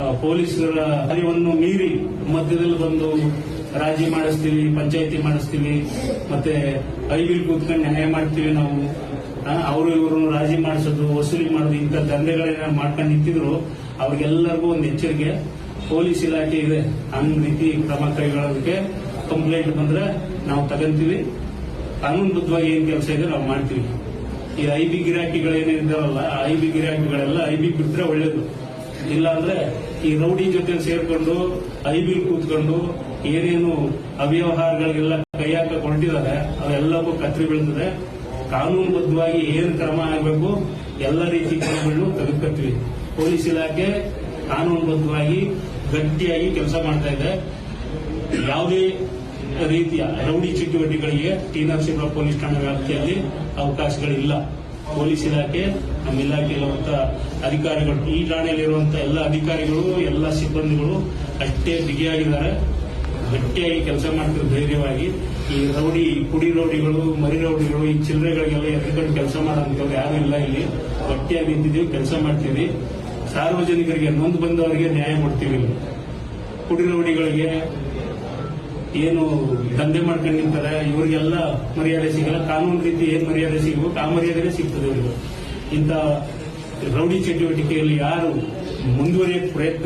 ಪೊಲೀಸರ ಕಾರ್ಯವನ್ನು ಮೀರಿ ಮಧ್ಯದಲ್ಲಿ ಬಂದು ರಾಜಿ ಮಾಡಿಸ್ತೀವಿ, ಪಂಚಾಯಿತಿ ಮಾಡಿಸ್ತೀವಿ, ಮತ್ತೆ ಐಬಿಲ್ ಕೂತ್ಕೊಂಡು ನ್ಯಾಯ ಮಾಡ್ತೀವಿ ನಾವು. ಅವರು ಇವರು ರಾಜಿ ಮಾಡಿಸೋದು, ವಸೂಲಿ ಮಾಡೋದು, ಇಂಥ ದಂಧೆಗಳನ್ನ ಮಾಡ್ಕೊಂಡು ನಿಂತಿದ್ರು. ಅವ್ರಿಗೆಲ್ಲರಿಗೂ ಒಂದು ಎಚ್ಚರಿಕೆ, ಪೊಲೀಸ್ ಇಲಾಖೆ ಇದೆ, ಹಂಗ್ ರೀತಿ ಕ್ರಮ ಕೈಗೊಳ್ಳೋದಕ್ಕೆ ಕಂಪ್ಲೇಂಟ್ ಬಂದ್ರೆ ನಾವು ತಗಂತೀವಿ. ಕಾನೂನುಬದ್ಧವಾಗಿ ಏನ್ ಕೆಲಸ ಇದೆ ನಾವು ಮಾಡ್ತೀವಿ. ಈ ಐಬಿ ಗಿರಾಕಿಗಳೇನಿದ್ದಾರಲ್ಲ, ಐಬಿ ಗಿರಾಕಿಗಳೆಲ್ಲ ಐಬಿ ಬಿಟ್ರೆ ಒಳ್ಳೇದು. ಇಲ್ಲ ಅಂದ್ರೆ ಈ ರೌಡಿ ಜೊತೆ ಸೇರ್ಕೊಂಡು ಐಬಿಲ್ ಕೂತ್ಕೊಂಡು ಏನೇನು ಅವ್ಯವಹಾರಗಳಿಗೆಲ್ಲ ಕೈ ಹಾಕ ಹೊರಟಿದ್ದಾರೆ ಅವೆಲ್ಲವೂ ಕತ್ರಿ ಬೀಳ್ತದೆ. ಕಾನೂನುಬದ್ಧವಾಗಿ ಏನ್ ಕ್ರಮ ಆಗಬೇಕು ಎಲ್ಲ ರೀತಿ ಕ್ರಮಗಳನ್ನು ತೆಗೆದುಕೊಳ್ತೀವಿ. ಪೊಲೀಸ್ ಇಲಾಖೆ ಕಾನೂನುಬದ್ಧವಾಗಿ ಗಟ್ಟಿಯಾಗಿ ಕೆಲಸ ಮಾಡ್ತಾ ಇದೆ. ಯಾವುದೇ ರೀತಿಯ ರೌಡಿ ಚಟುವಟಿಕೆಗಳಿಗೆ ಟಿ ನರಸೀಪುರ ಪೊಲೀಸ್ ಠಾಣಾ ವ್ಯಾಪ್ತಿಯಲ್ಲಿ ಅವಕಾಶಗಳಿಲ್ಲ. ಪೊಲೀಸ್ ಇಲಾಖೆ, ನಮ್ಮ ಇಲಾಖೆಯಲ್ಲಿರುವಂತಹ ಅಧಿಕಾರಿಗಳು, ಈ ಠಾಣೆಯಲ್ಲಿರುವಂತಹ ಎಲ್ಲ ಅಧಿಕಾರಿಗಳು, ಎಲ್ಲ ಸಿಬ್ಬಂದಿಗಳು ಅಷ್ಟೇ ಬಿಗಿಯಾಗಿದ್ದಾರೆ, ಗಟ್ಟಿಯಾಗಿ ಕೆಲಸ ಮಾಡ್ತಿರೋ ಧೈರ್ಯವಾಗಿ. ಈ ರೌಡಿ, ಪುಡಿ ರೌಡಿಗಳು, ಮರಿ ರೌಡಿಗಳು, ಈ ಚಿಲ್ಲರೆಗಳಿಗೆಲ್ಲ ಎದ್ಕೊಂಡು ಕೆಲಸ ಮಾಡೋಂಥವ್ರು ಯಾರು ಇಲ್ಲ. ಇಲ್ಲಿ ಗಟ್ಟಿಯಾಗಿ ನಿಂತಿದ್ದೀವಿ, ಕೆಲಸ ಮಾಡ್ತೀವಿ. ಸಾರ್ವಜನಿಕರಿಗೆ ನೊಂದು ಬಂದವರಿಗೆ ನ್ಯಾಯ ಕೊಡ್ತೀವಿ. ಪುಡಿ ರೌಡಿಗಳಿಗೆ ಏನು ದಂಧೆ ಮಾಡ್ಕೊಂಡು ನಿಂತಾರೆ ಇವರಿಗೆಲ್ಲ ಮರ್ಯಾದೆ ಸಿಗಲ್ಲ. ಕಾನೂನು ರೀತಿ ಏನ್ ಮರ್ಯಾದೆ ಸಿಗಬೇಕು ಆ ಮರ್ಯಾದೆ ಸಿಗ್ತದೆ ಇವರಿಗೆ. ಇಂಥ ರೌಡಿ ಚಟುವಟಿಕೆಯಲ್ಲಿ ಯಾರು ಮುಂದುವರಿಯಕ್ಕೆ ಪ್ರಯತ್ನ